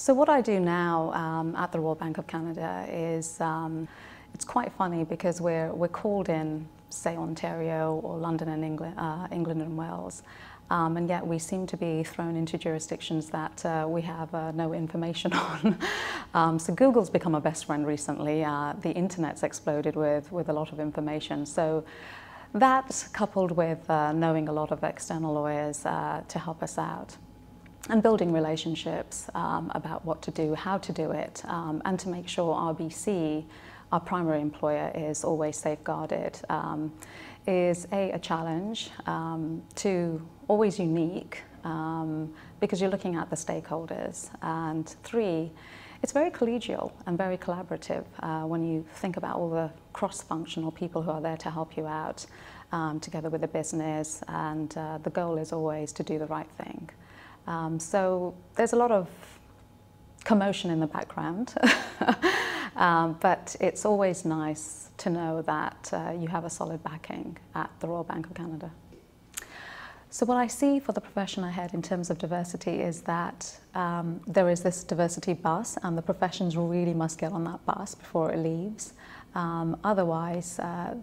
So what I do now at the Royal Bank of Canada is, it's quite funny because we're called in, say, Ontario or London and England and Wales, and yet we seem to be thrown into jurisdictions that we have no information on. So Google's become a best friend recently. The internet's exploded with a lot of information. So that, coupled with knowing a lot of external lawyers to help us out, and building relationships about what to do, how to do it, and to make sure RBC, our primary employer, is always safeguarded, is a challenge, two, always unique, because you're looking at the stakeholders, and three, it's very collegial and very collaborative when you think about all the cross-functional people who are there to help you out together with the business, and the goal is always to do the right thing. So there's a lot of commotion in the background, but it's always nice to know that you have a solid backing at the Royal Bank of Canada. So what I see for the profession ahead in terms of diversity is that there is this diversity bus, and the professions really must get on that bus before it leaves. Otherwise,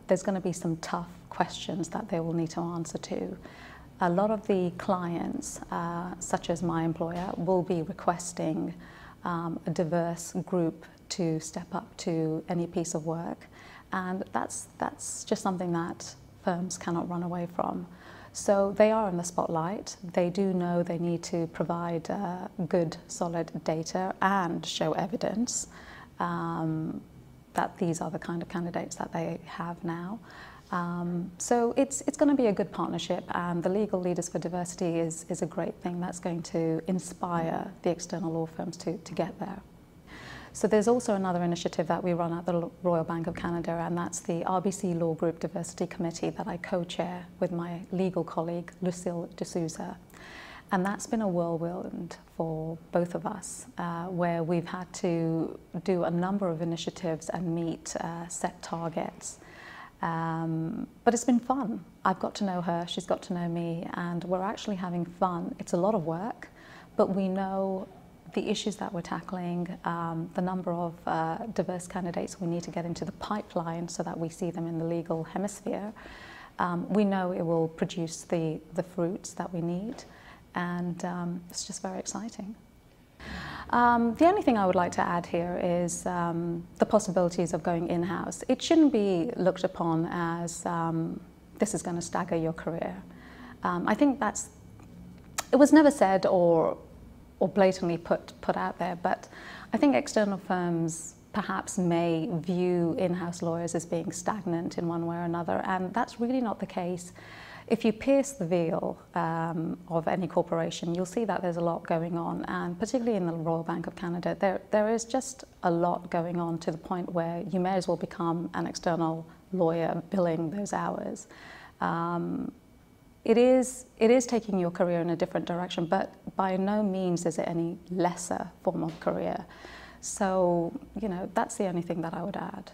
there's going to be some tough questions that they will need to answer to. A lot of the clients, such as my employer, will be requesting a diverse group to step up to any piece of work, and that's just something that firms cannot run away from. So they are in the spotlight. They do know they need to provide good, solid data and show evidence that these are the kind of candidates that they have now. So it's going to be a good partnership, and the Legal Leaders for Diversity is a great thing that's going to inspire the external law firms to get there. So there's also another initiative that we run at the Royal Bank of Canada, and that's the RBC Law Group Diversity Committee that I co-chair with my legal colleague, Lucille D'Souza. And that's been a whirlwind for both of us, where we've had to do a number of initiatives and meet set targets. But it's been fun. I've got to know her, she's got to know me, and we're actually having fun. It's a lot of work, but we know the issues that we're tackling, the number of diverse candidates we need to get into the pipeline so that we see them in the legal hemisphere. We know it will produce the fruits that we need, and it's just very exciting. The only thing I would like to add here is the possibilities of going in-house. It shouldn't be looked upon as this is going to stagger your career. I think it was never said or blatantly put out there, but I think external firms perhaps may view in-house lawyers as being stagnant in one way or another, and that's really not the case. If you pierce the veil of any corporation, you'll see that there's a lot going on, and particularly in the Royal Bank of Canada, there is just a lot going on to the point where you may as well become an external lawyer billing those hours. It is taking your career in a different direction, but by no means is it any lesser form of career. So, you know, that's the only thing that I would add.